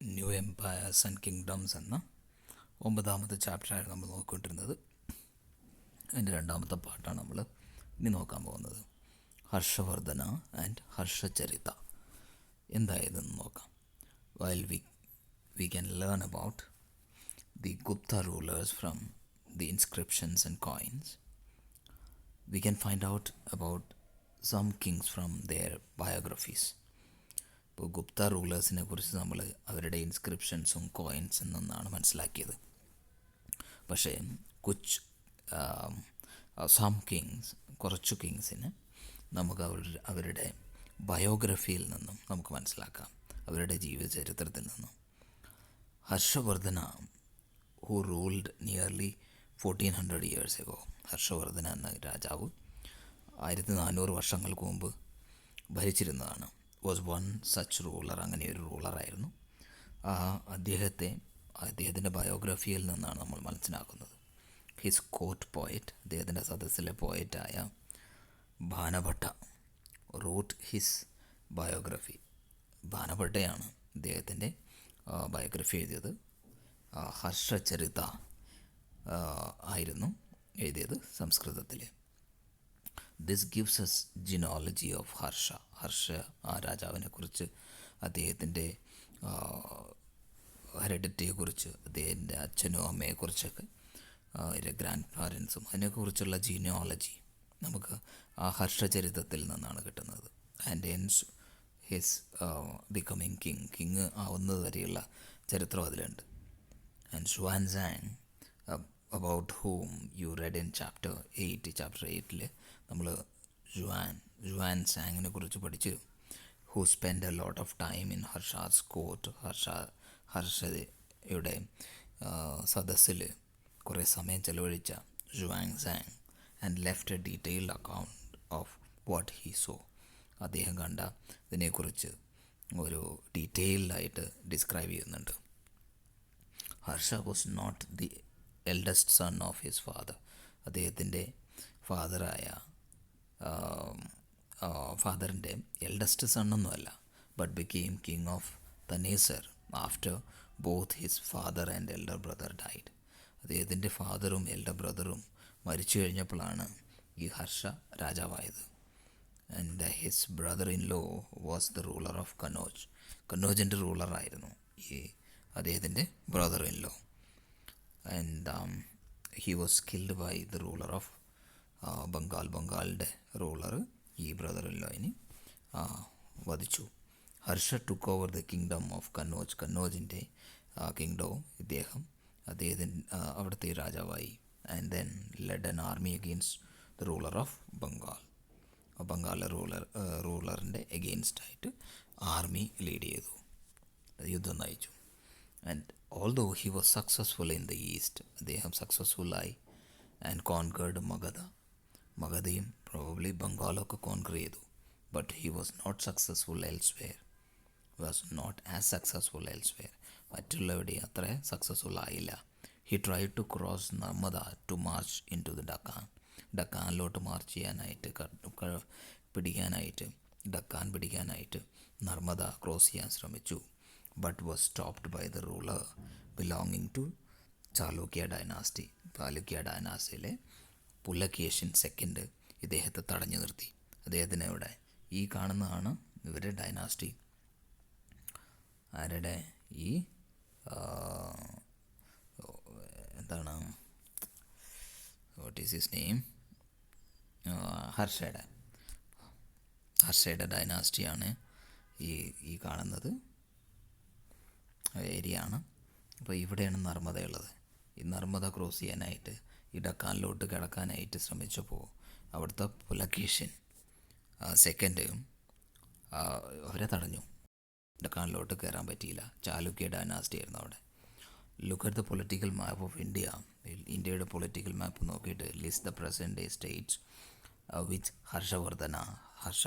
New empires and kingdoms എന്ന 9ാമത്തെ ചാപ്റ്ററാണ് നമ്മൾ നോക്കിക്കൊണ്ടിരുന്നത്. അതിൻ്റെ 2ാമത്തെ പാർട്ടാണ് നമ്മൾ ഇനി നോക്കാൻ പോകുന്നത്. ഹർഷവർദ്ധന ആൻഡ് ഹർഷചരിത എന്തായതെന്ന് നോക്കാം. While we can learn about the Gupta rulers from the inscriptions and coins. We can find out about some kings from their biographies. ഇപ്പോൾ ഗുപ്ത റൂളേഴ്സിനെ കുറിച്ച് നമ്മൾ അവരുടെ ഇൻസ്ക്രിപ്ഷൻസും കോയിൻസും നിന്നാണ് മനസ്സിലാക്കിയത്. പക്ഷേ സം കിങ്സ്, കുറച്ചു കിങ്സിന് നമുക്ക് അവരുടെ ബയോഗ്രഫിയിൽ നിന്നും നമുക്ക് മനസ്സിലാക്കാം, അവരുടെ ജീവചരിത്രത്തിൽ നിന്നും. Harshavardhana who ruled nearly 1400 years ago. Harshavardhana എന്ന രാജാവ് 1400 വർഷങ്ങൾക്ക് മുമ്പ് ഭരിച്ചിരുന്നതാണ്. വാസ് വൺ സച്ച് റൂളർ, അങ്ങനെ ഒരു റൂളറായിരുന്നു. അദ്ദേഹത്തിൻ്റെ ബയോഗ്രഫിയിൽ നിന്നാണ് നമ്മൾ മനസ്സിലാക്കുന്നത്. ഹിസ് കോർട്ട് പോയറ്റ്, അദ്ദേഹത്തിൻ്റെ സദസ്സിലെ പോയറ്റായ ബാണഭട്ട റോട്ട് ഹിസ് ബയോഗ്രഫി. ബാണഭട്ടയാണ് അദ്ദേഹത്തിൻ്റെ ബയോഗ്രഫി എഴുതിയത്. ഹർഷചരിത ആയിരുന്നു എഴുതിയത് സംസ്കൃതത്തിൽ. This gives us genealogy of Harsha ആ രാജാവിനെ കുറിച്ച്, അദ്ദേഹത്തിൻ്റെ ഹെറിഡിറ്റിയെക്കുറിച്ച്, അദ്ദേഹത്തിൻ്റെ അച്ഛനും അമ്മയെക്കുറിച്ചൊക്കെ, അതിൻ്റെ ഗ്രാൻഡ് പാരൻസും അതിനെക്കുറിച്ചുള്ള ജീനിയോളജി നമുക്ക് ആ ഹർഷചരിതത്തിൽ നിന്നാണ് കിട്ടുന്നത്. ആൻഡ് എൻസ് ഹിസ് ബിക്കമിങ് കിങ് ആവുന്നത് വരെയുള്ള ചരിത്രം അതിലുണ്ട്. And Xuanzang, about whom you read in chapter 8, chapter 8 നമ്മൾ Xuanzang കുറിച്ച് പഠിച്ചു. who spent a lot of time in Harsha's court. ഹർഷയുടെ സദസ്സിൽ കുറേ സമയം ചെലവഴിച്ച Xuanzang and left a detailed account of what he saw. അദ്ദേഹം കണ്ട ഇതിനെക്കുറിച്ച് ഒരു ഡീറ്റെയിൽഡായിട്ട് ഡിസ്ക്രൈബ് ചെയ്യുന്നുണ്ട്. Harsha was not the eldest son of his father. അദ്ദേഹത്തിൻ്റെ ഫാദറിൻ്റെ എൽഡസ്റ്റ് സണ്ണൊന്നുമല്ല. But became king of Thanesar after both his father and elder brother died. അദ്ദേഹത്തിൻ്റെ ഫാദറും എൽഡർ ബ്രദറും മരിച്ചു കഴിഞ്ഞപ്പോഴാണ് ഈ ഹർഷ രാജാവായത്. And his brother in law was the ruler of Kannauj. കനോജിൻ്റെ റൂളറായിരുന്നു ഈ അദ്ദേഹത്തിൻ്റെ brother in law. And he was killed by the ruler of ബംഗാളിൻ്റെ റൂളർ ഈ ബ്രദർ ഇൻ ലോയിന് വധിച്ചു. Harsha took over the kingdom of കന്നോജിൻ്റെ കിങ്ഡവും അദ്ദേഹത്തിന് അവിടുത്തെ രാജാവായി. And then led an army against the ruler of ബംഗാളിലെ റൂളറിൻ്റെ എഗെയിൻസ്റ്റായിട്ട് ആർമി ലീഡ് ചെയ്തു, യുദ്ധം നയിച്ചു. And although he was successful in the east, അദ്ദേഹം സക്സസ്ഫുള്ളായി ആൻഡ് കോൺകേർഡ് മഗധയും പ്രോബബ്ലി ബംഗാളൊക്കെ കോൺകർ ചെയ്തു. But he was not successful elsewhere, മറ്റുള്ളവരുടെ അത്ര സക്സസ്ഫുൾ ആയില്ല. He tried to cross Narmada to march into the ഡക്കാനിലോട്ട് മാർച്ച് ചെയ്യാനായിട്ട്, ഡക്കാൻ പിടിക്കാനായിട്ട് നർമ്മദ ക്രോസ് ചെയ്യാൻ ശ്രമിച്ചു. But was stopped by the ruler belonging to Chalukya dynasty. Chalukya ഡൈനാസ്റ്റിയിലെ പുലകേശിൻ സെക്കൻഡ് ഇദ്ദേഹത്തെ തടഞ്ഞു നിർത്തി. അദ്ദേഹത്തിന് ഇവിടെ ഈ കാണുന്നതാണ് ഇവരുടെ ഡൈനാസ്റ്റി. ആരുടെ ഈ എന്താണ്, വാട്ട് ഈസ് ഹിസ് നെയിം, ഹർഷയുടെ ഡൈനാസ്റ്റിയാണ് ഈ കാണുന്നത് ഏരിയ ആണ്. അപ്പോൾ ഇവിടെയാണ് നർമ്മദയുള്ളത്. ഈ നർമ്മദ ക്രോസ് ചെയ്യാനായിട്ട് ഈ ഡക്കാനിലോട്ട് കിടക്കാനായിട്ട് ശ്രമിച്ചപ്പോൾ അവിടുത്തെ പുലകേശിൻ സെക്കൻഡ് അവരെ തടഞ്ഞു. ഡക്കാനിലോട്ട് കയറാൻ പറ്റിയില്ല. ചാലുക്യ ഡൈനാസ്റ്റി ആയിരുന്നു അവിടെ. Look at the political map of India. ഇന്ത്യയുടെ പൊളിറ്റിക്കൽ മാപ്പ് നോക്കിയിട്ട് list the present day states which Harsha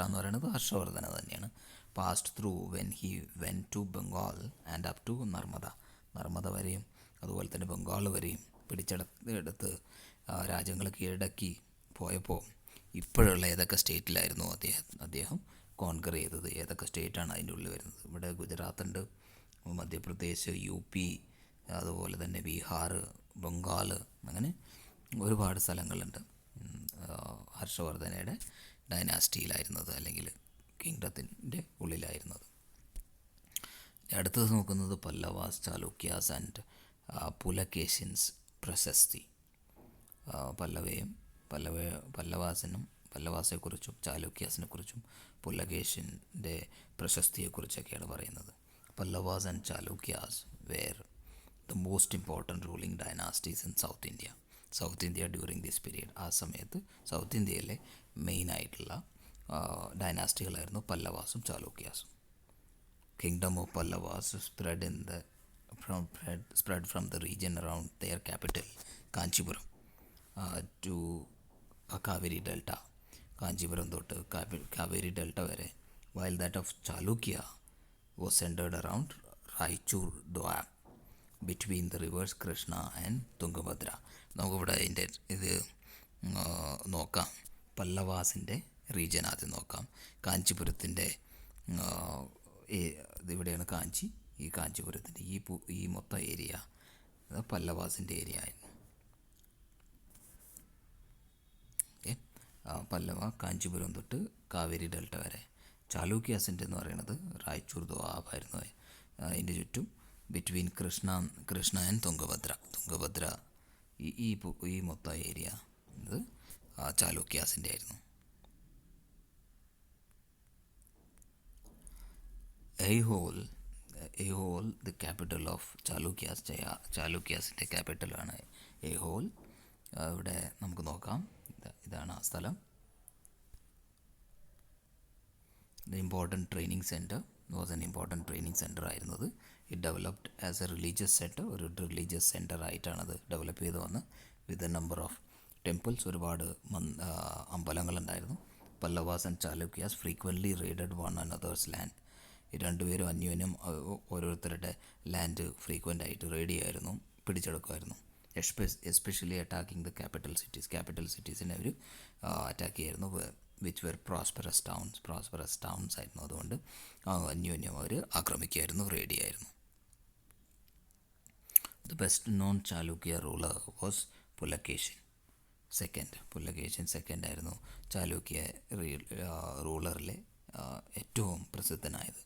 എന്ന് പറയുന്നത് ഹർഷവർദ്ധന തന്നെയാണ് passed through when he went to Bengal and up to Narmada വരെയും അതുപോലെ തന്നെ ബംഗാൾ വരെയും പിടിച്ചെടുത്ത് രാജ്യങ്ങൾ കീഴടക്കി പോയപ്പോൾ ഇപ്പോഴുള്ള ഏതൊക്കെ സ്റ്റേറ്റിലായിരുന്നു അദ്ദേഹം കോൺകർ ചെയ്തത്, ഏതൊക്കെ സ്റ്റേറ്റാണ് അതിൻ്റെ ഉള്ളിൽ വരുന്നത്. ഇവിടെ ഗുജറാത്തുണ്ട്, മധ്യപ്രദേശ്, UP, അതുപോലെ തന്നെ ബീഹാർ, ബംഗാൾ, അങ്ങനെ ഒരുപാട് സ്ഥലങ്ങളുണ്ട് ഹർഷവർദ്ധനയുടെ ഡൈനാസ്റ്റിയിലായിരുന്നത്, അല്ലെങ്കിൽ കിങ്ഡത്തിൻ്റെ ഉള്ളിലായിരുന്നത്. അടുത്തത് നോക്കുന്നത് പല്ലവാസ്, ചാലൂക്യാസ് ആൻഡ് പുലകേശിൻസ് പ്രശസ്തി. പല്ലവാസെക്കുറിച്ചും ചാലൂക്യാസിനെക്കുറിച്ചും പുലകേശിൻ്റെ പ്രശസ്തിയെക്കുറിച്ചൊക്കെയാണ് പറയുന്നത്. Pallavas and Chalukyas were the most important ruling dynasties in South India during this period. ആ സമയത്ത് സൗത്ത് ഇന്ത്യയിലെ മെയിനായിട്ടുള്ള ഡൈനാസ്റ്റികളായിരുന്നു പല്ലവാസും ചാലൂക്യാസും. Kingdom of Pallavas spread from the region around their capital Kanchipuram to Kaveri Delta. Kanchipuram തൊട്ട് കാവേരി ഡെൽറ്റ വരെ. while that of Chalukya was centered around Raichur Doab between the rivers Krishna and Tungabhadra. നമുക്കിവിടെ അതിൻ്റെ ഇത് നോക്കാം. പല്ലവാസിൻ്റെ region ആദ്യം നോക്കാം. കാഞ്ചീപുരത്തിൻ്റെ ഇതിവിടെയാണ് കാഞ്ചി. ഈ കാഞ്ചീപുരത്തിൻ്റെ ഈ മൊത്തം ഏരിയ പല്ലവാസിൻ്റെ ഏരിയ ആയിരുന്നു. പല്ലവ കാഞ്ചീപുരം തൊട്ട് കാവേരി ഡെൽറ്റ വരെ. ചാലൂക്യാസിൻ്റെ എന്ന് പറയുന്നത് റായ്ചൂർ ദോആബായിരുന്നു. അതിൻ്റെ ചുറ്റും ബിറ്റ്വീൻ കൃഷ്ണ ആൻഡ് തുംഗഭദ്ര ഈ മൊത്തം ഏരിയ ഇത് ചാലൂക്യാസിൻ്റെ ആയിരുന്നു. Aihole, the capital of ചാലൂക്യാസിൻ്റെ ക്യാപിറ്റലാണ് എയ്ഹോൾ. ഇവിടെ നമുക്ക് നോക്കാം. ഇതാണ് ആ സ്ഥലം. The important training centre was an important training centre ആയിരുന്നത്. It developed as a religious centre. ഒരു റിലീജിയസ് സെൻറ്റർ ആയിട്ടാണത് ഡെവലപ്പ് ചെയ്ത് വന്ന് with a number of temples. ഒരുപാട് അമ്പലങ്ങളുണ്ടായിരുന്നു. Pallavas and Chalukyas frequently raided one another's land. ഈ രണ്ടുപേരും അന്യോന്യം ഓരോരുത്തരുടെ ലാൻഡ് ഫ്രീക്വൻ്റ് ആയിട്ട് റെയ്ഡ് ചെയ്യായിരുന്നു, പിടിച്ചെടുക്കുമായിരുന്നു. എസ്പെഷ്യലി അറ്റാക്കിങ് ദ ക്യാപിറ്റൽ സിറ്റീസിനെ അവർ അറ്റാക്ക് ചെയ്യായിരുന്നു. വിച്ച് വെർ പ്രോസ്പെറസ് ടൗൺസ് ആയിരുന്നു. അതുകൊണ്ട് അന്യോന്യം അവർ ആക്രമിക്കുമായിരുന്നു, റെയ്ഡ് ചെയ്യായിരുന്നു. The best known Chalukya ruler was Pulakeshin second ആയിരുന്നു ചാലൂക്യ റൂളറിലെ ഏറ്റവും പ്രസിദ്ധനായത്.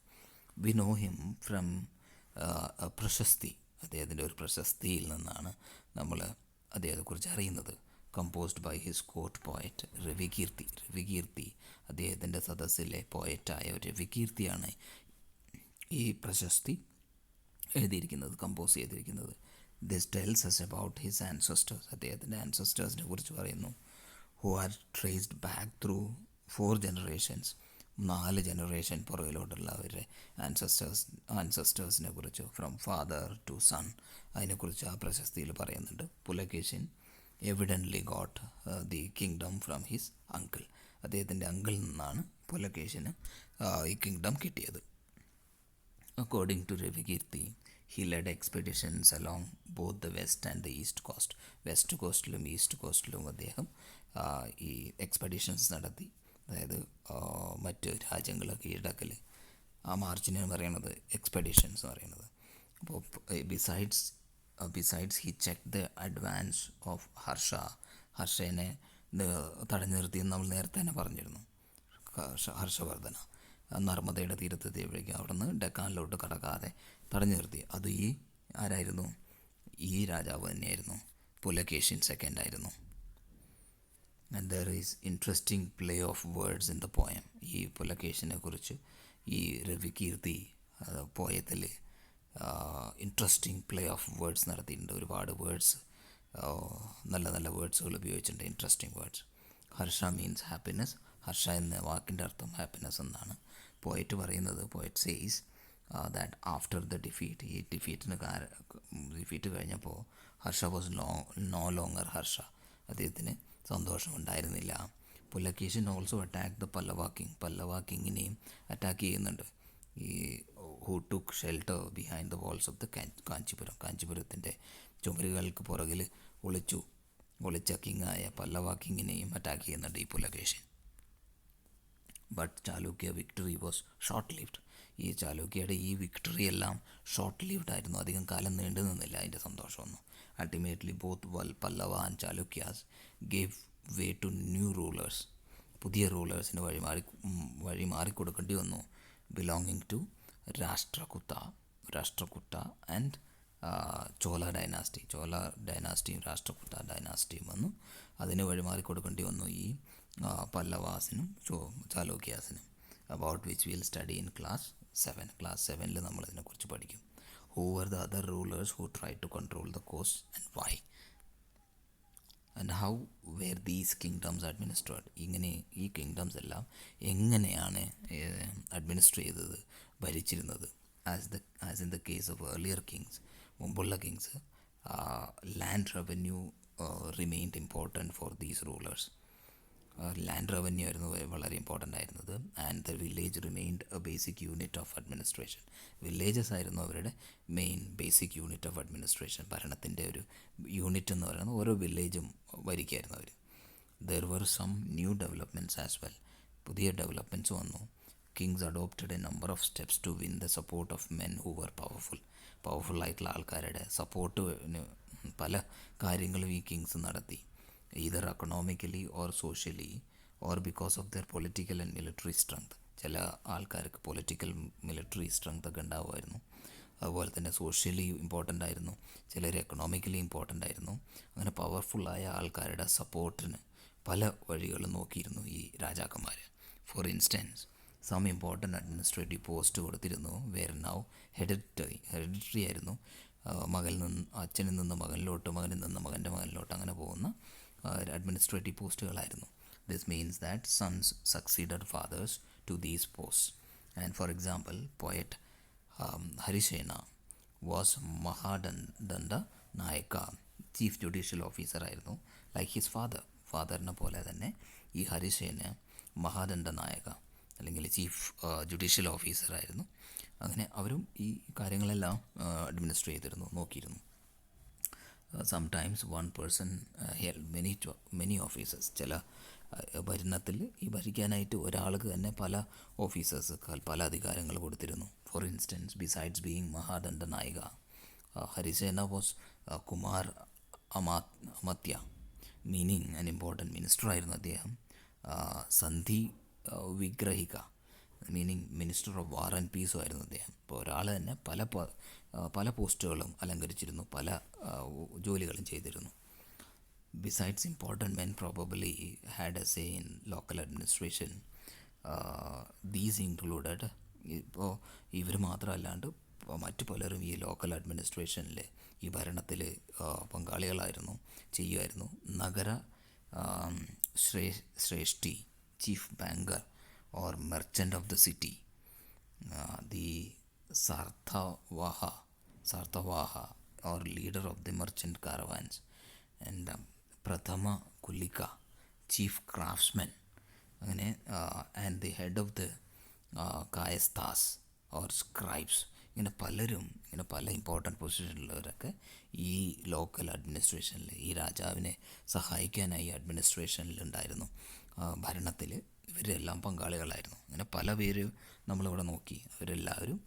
We know him from prashasti. അദ്ദേഹത്തിൻ്റെ ഒരു പ്രശസ്തിയിൽ നിന്നാണ് നമ്മൾ അദ്ദേഹത്തെക്കുറിച്ച് അറിയുന്നത്. Composed by his court poet Ravikirti. അദ്ദേഹത്തിൻ്റെ സദസ്സിലെ പോയറ്റായ ഒരു രവികീർത്തിയാണ് ഈ പ്രശസ്തി കമ്പോസ് ചെയ്തിരിക്കുന്നത്. This tells us about his ancestors. അദ്ദേഹത്തിൻ്റെ ആൻസസ്റ്റേഴ്സിനെ കുറിച്ച് പറയുന്നു. Who are traced back through 4 generations. 4 generation പുറകിലോട്ടുള്ള അവരുടെ ആൻസസ്റ്റേഴ്സിനെ കുറിച്ച് ഫ്രം ഫാദർ ടു സൺ അതിനെക്കുറിച്ച് ആ പ്രശസ്തിയിൽ പറയുന്നുണ്ട്. Pulakeshin evidently got the kingdom from his uncle. അദ്ദേഹത്തിൻ്റെ അങ്കിളിൽ നിന്നാണ് പുലകേശിന് ഈ കിങ്ഡം കിട്ടിയത്. According to Ravikirti, he led expeditions along both the west and the east coast. West കോസ്റ്റിലും ഈസ്റ്റ് കോസ്റ്റിലും അദ്ദേഹം ഈ എക്സ്പെഡിഷൻസ് നടത്തി. അതായത് മറ്റ് രാജ്യങ്ങൾ കീഴടക്കൽ, ആ മാർച്ചിനെ പറയുന്നത് എക്സ്പെഡിഷൻസ് എന്ന് പറയുന്നത്. അപ്പോൾ besides he check the advance of ഹർഷനെ തടഞ്ഞു നിർത്തിയെന്ന് നമ്മൾ നേരത്തെ തന്നെ പറഞ്ഞിരുന്നു. ഹർഷവർദ്ധന നർമ്മദയുടെ തീരത്തെത്തിയപ്പോഴേക്കും അവിടെ നിന്ന് ഡെക്കാനിലോട്ട് കടക്കാതെ തടഞ്ഞു നിർത്തി. അത് ആരായിരുന്നു? ഈ രാജാവ് തന്നെയായിരുന്നു. പുലകേശിൻ സെക്കൻഡ് ആയിരുന്നു. And there is interesting play of words in the poem. ഈ പുലകേശിനെ കുറിച്ച് ഈ രവികീർത്തി പോയത്തിൽ ഇൻട്രസ്റ്റിംഗ് പ്ലേ ഓഫ് വേർഡ്സ് നടത്തിയിട്ടുണ്ട്. ഒരുപാട് വേർഡ്സ്, നല്ല നല്ല വേർഡ്സുകൾ ഉപയോഗിച്ചിട്ടുണ്ട്, interesting words. Harsha means happiness. Harsha എന്ന വാക്കിൻ്റെ അർത്ഥം ഹാപ്പിനെസ് എന്നാണ്. പോയറ്റ് പറയുന്നത്, poet says that after the defeat, ഈ ഡിഫീറ്റ് കഴിഞ്ഞപ്പോൾ Harsha was no longer Harsha. അദ്ദേഹത്തിന് സന്തോഷമുണ്ടായിരുന്നില്ല. Pulakeshin also attack the Pallava കിങ്ങിനെയും അറ്റാക്ക് ചെയ്യുന്നുണ്ട്. ഈ who took shelter behind the walls of the കാഞ്ചീപുരത്തിൻ്റെ ചുമരുകൾക്ക് പുറകിൽ ഒളിച്ച കിങ്ങായ പല്ലവ കിങ്ങിനെയും അറ്റാക്ക് ചെയ്യുന്നുണ്ട് ഈ Pulakeshin. But Chalukya victory was short lived. ഈ ചാലൂക്യയുടെ ഈ വിക്ടറി എല്ലാം ഷോർട്ട് ലിവ്ഡ് ആയിരുന്നു, അധികം കാലം നീണ്ടു നിന്നില്ല അതിൻ്റെ സന്തോഷമൊന്നും. Ultimately both Pallava and Chalukyas gave way to new rulers. പുതിയ റൂളേഴ്സിന് വഴി മാറിക്കൊടുക്കേണ്ടി വന്നു, belonging to Rashtrakuta and Chola ഡൈനാസ്റ്റിയും രാഷ്ട്രകൂട്ട ഡൈനാസ്റ്റിയും വന്നു. അതിന് വഴിമാറിക്കൊടുക്കേണ്ടി വന്നു ഈ പല്ലവാസിനും ചാലൂക്യാസിനും. About which will study in class 7. Class 7 നമ്മളിതിനെക്കുറിച്ച് പഠിക്കും. Who are the other rulers who try to control the coast and why and how were these kingdoms administered. ഇങ്ങനെ ഈ കിങ്ഡംസ് എല്ലാം എങ്ങനെയാണ് അഡ്മിനിസ്റ്റർ ചെയ്തത്, ഭരിച്ചിരുന്നത്. As in the case of earlier kings, മുമ്പുള്ള kings, land revenue remained important for these rulers. Land revenue ആയിരുന്നു വളരെ important ആയിരുന്നത്. And the village remained a basic unit of administration. Villages ആയിരുന്നു അവരുടെ main basic unit of administration. ഭരണത്തിൻ്റെ ഒരു unit എന്ന് പറയുന്നത് ഓരോ വില്ലേജും ഭരിക്കുമായിരുന്നു അവർ. There were some new developments as well. പുതിയ ഡെവലപ്മെൻറ്റ്സ് വന്നു. Kings adopted a number of steps to win the support of men who were പവർഫുള്ളായിട്ടുള്ള ആൾക്കാരുടെ സപ്പോർട്ടിന് പല കാര്യങ്ങളും ഈ കിങ്സ് നടത്തി. Either economically or socially or because of their political and military strength. ചില ആൾക്കാർക്ക് പൊളിറ്റിക്കൽ മിലിറ്ററി സ്ട്രെങ്ത് ഒക്കെ ഉണ്ടാവുമായിരുന്നു. അതുപോലെ തന്നെ സോഷ്യലി ഇമ്പോർട്ടൻ്റ് ആയിരുന്നു, ചിലർ എക്കണോമിക്കലി ഇമ്പോർട്ടൻ്റ് ആയിരുന്നു. അങ്ങനെ പവർഫുള്ളായ ആൾക്കാരുടെ സപ്പോർട്ടിന് പല വഴികളും നോക്കിയിരുന്നു ഈ രാജാക്കന്മാർ. For instance, some important administrative post കൊടുത്തിരുന്നു വേർ നൗ ഹെറിഡിറ്ററി ആയിരുന്നു. അച്ഛനിൽ നിന്ന് മകനിലോട്ട്, മകനിൽ നിന്ന് മകൻ്റെ മകനിലോട്ട് അങ്ങനെ പോകുന്ന അഡ്മിനിസ്ട്രേറ്റീവ് പോസ്റ്റുകളായിരുന്നു. This means that sons succeeded fathers to these post. And for example, poet Harisena was Mahadanda Nayaka, chief judicial officer ആയിരുന്നു. ലൈക്ക് ഹിസ് ഫാദറിനെ പോലെ തന്നെ ഈ ഹരിസേന മഹാദണ്ഡ നായക അല്ലെങ്കിൽ ചീഫ് ജുഡീഷ്യൽ ഓഫീസറായിരുന്നു. അങ്ങനെ അവരും ഈ കാര്യങ്ങളെല്ലാം അഡ്മിനിസ്റ്റർ ചെയ്തിരുന്നു, നോക്കിയിരുന്നു. Sometimes one person held many officers. ചില ഭരണത്തിൽ ഈ ഭരിക്കാനായിട്ട് ഒരാൾക്ക് തന്നെ പല ഓഫീസേഴ്സ്, പല അധികാരങ്ങൾ കൊടുത്തിരുന്നു. For instance, besides being Mahadanda Nayaka, Harisena was Kumar Amatya, meaning an important minister ആയിരുന്നു അദ്ദേഹം. Sandhi Vigrahika, meaning minister of war and പീസും ആയിരുന്നു അദ്ദേഹം. ഇപ്പോൾ ഒരാൾ തന്നെ പല പോസ്റ്റുകളും അലങ്കരിച്ചിരുന്നു, പല ജോലികളും ചെയ്തിരുന്നു. Besides important men probably had A say in local administration. These included, ഇപ്പോൾ ഇവർ മാത്രമല്ലാണ്ട് മറ്റു പലരും ഈ ലോക്കൽ അഡ്മിനിസ്ട്രേഷനിൽ, ഈ ഭരണത്തിൽ പങ്കാളികളായിരുന്നു, ചെയ്യുമായിരുന്നു. Nagara Shreshthi, chief banker or merchant of the city, the Sarthavaha or leader of the merchant caravans, and Prathama Kulika, chief craftsman, അങ്ങനെ and the head of the Kayasthas or scribes. ഇങ്ങനെ പലരും, ഇങ്ങനെ പല ഇമ്പോർട്ടൻറ്റ് പൊസിഷനിലുള്ളവരൊക്കെ ഈ ലോക്കൽ അഡ്മിനിസ്ട്രേഷനിൽ, ഈ രാജാവിനെ സഹായിക്കാനായി അഡ്മിനിസ്ട്രേഷനിലുണ്ടായിരുന്നു. ഭരണത്തിൽ ഇവരെല്ലാം പങ്കാളികളായിരുന്നു. അങ്ങനെ പല പേര് നമ്മളിവിടെ നോക്കി. അവരെല്ലാവരും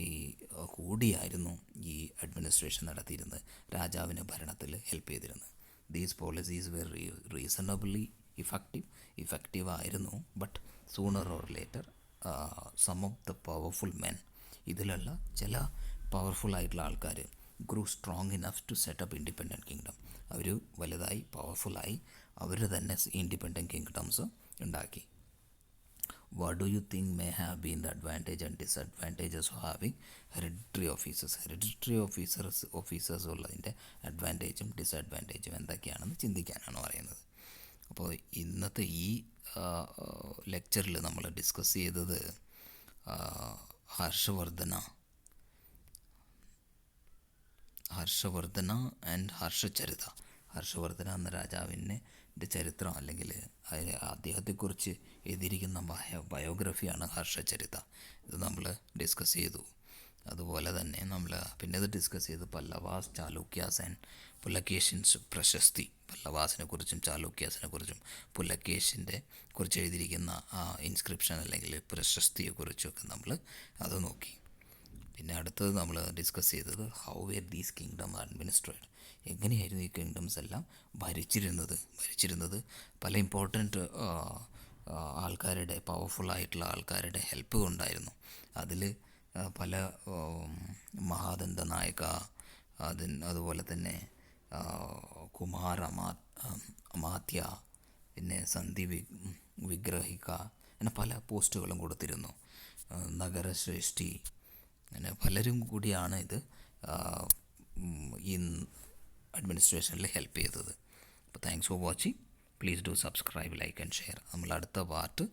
ഈ കൂടിയായിരുന്നു ഈ അഡ്മിനിസ്ട്രേഷൻ നടത്തിയിരുന്നത്, രാജാവിനെ ഭരണത്തിൽ ഹെൽപ്പ് ചെയ്തിരുന്നത്. These policies were reasonably effective ആയിരുന്നു. But sooner or later some of the powerful men, ഇതിലുള്ള ചില പവർഫുൾ ആയിട്ടുള്ള ആൾക്കാർ grew strong enough to set up independent kingdom. അവർ വലുതായി പവർഫുള്ളായി അവർ തന്നെ ഇൻഡിപെൻഡൻറ്റ് കിങ്ഡംസ് ഉണ്ടാക്കി. What do you think may have been the advantage and disadvantages of having hereditary officers? Hereditary officers ഉള്ളതിൻ്റെ അഡ്വാൻറ്റേജും ഡിസഡ്വാൻറ്റേജും എന്തൊക്കെയാണെന്ന് ചിന്തിക്കാനാണ് പറയുന്നത്. അപ്പോൾ ഇന്നത്തെ ഈ ലെക്ചറിൽ നമ്മൾ ഡിസ്കസ് ചെയ്തത് ഹർഷവർദ്ധന ആൻഡ് ഹർഷചരിത. ഹർഷവർദ്ധന എന്ന രാജാവിൻ്റെ ചരിത്രം അല്ലെങ്കിൽ അദ്ദേഹത്തെക്കുറിച്ച് എഴുതിയിരിക്കുന്ന ബയോഗ്രഫിയാണ് ഹർഷചരിത. ഇത് നമ്മൾ ഡിസ്കസ് ചെയ്തു. അതുപോലെ തന്നെ നമ്മൾ പിന്നെ ഇത് ഡിസ്കസ് ചെയ്ത് പല്ലവാസ്, ചാലൂക്യാസ് ആൻഡ് പുലക്കേഷ്യൻസ് പ്രശസ്തി. പല്ലവാസിനെ കുറിച്ചും ചാലൂക്യാസിനെ കുറിച്ചും പുലക്കേഷ്യൻ്റെ കുറിച്ച് എഴുതിയിരിക്കുന്ന ഇൻസ്ക്രിപ്ഷൻ അല്ലെങ്കിൽ പ്രശസ്തിയെക്കുറിച്ചൊക്കെ നമ്മൾ അത് നോക്കി. പിന്നെ അടുത്തത് നമ്മൾ ഡിസ്കസ് ചെയ്തത് how were these kingdom administrate, എങ്ങനെയായിരുന്നു ഈ കിങ്ഡംസ് എല്ലാം ഭരിച്ചിരുന്നത് പല ഇമ്പോർട്ടൻറ്റ് ആൾക്കാരുടെ, പവർഫുള്ളായിട്ടുള്ള ആൾക്കാരുടെ ഹെൽപ്പ് കൊണ്ടായിരുന്നു. അതിൽ പല മഹാദന്ത നായക, അതുപോലെ തന്നെ കുമാര അമാത്യ, പിന്നെ സന്ധി വിഗ്രഹിക, അങ്ങനെ പല പോസ്റ്റുകളും കൊടുത്തിരുന്നു. നഗരശ്രേഷ്ഠി, അങ്ങനെ പലരും കൂടിയാണ് ഇത് ഈ അഡ്മിനിസ്ട്രേഷനിൽ ഹെൽപ്പ് ചെയ്തത്. അപ്പോൾ thanks for watching. Please do subscribe, like and share. നമ്മൾ അടുത്ത പാർട്ട്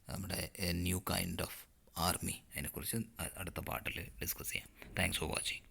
നമ്മുടെ ന്യൂ കൈൻഡ് ഓഫ് ആർമി അതിനെക്കുറിച്ച് അടുത്ത പാർട്ടിൽ ഡിസ്കസ് ചെയ്യാം. Thanks for watching.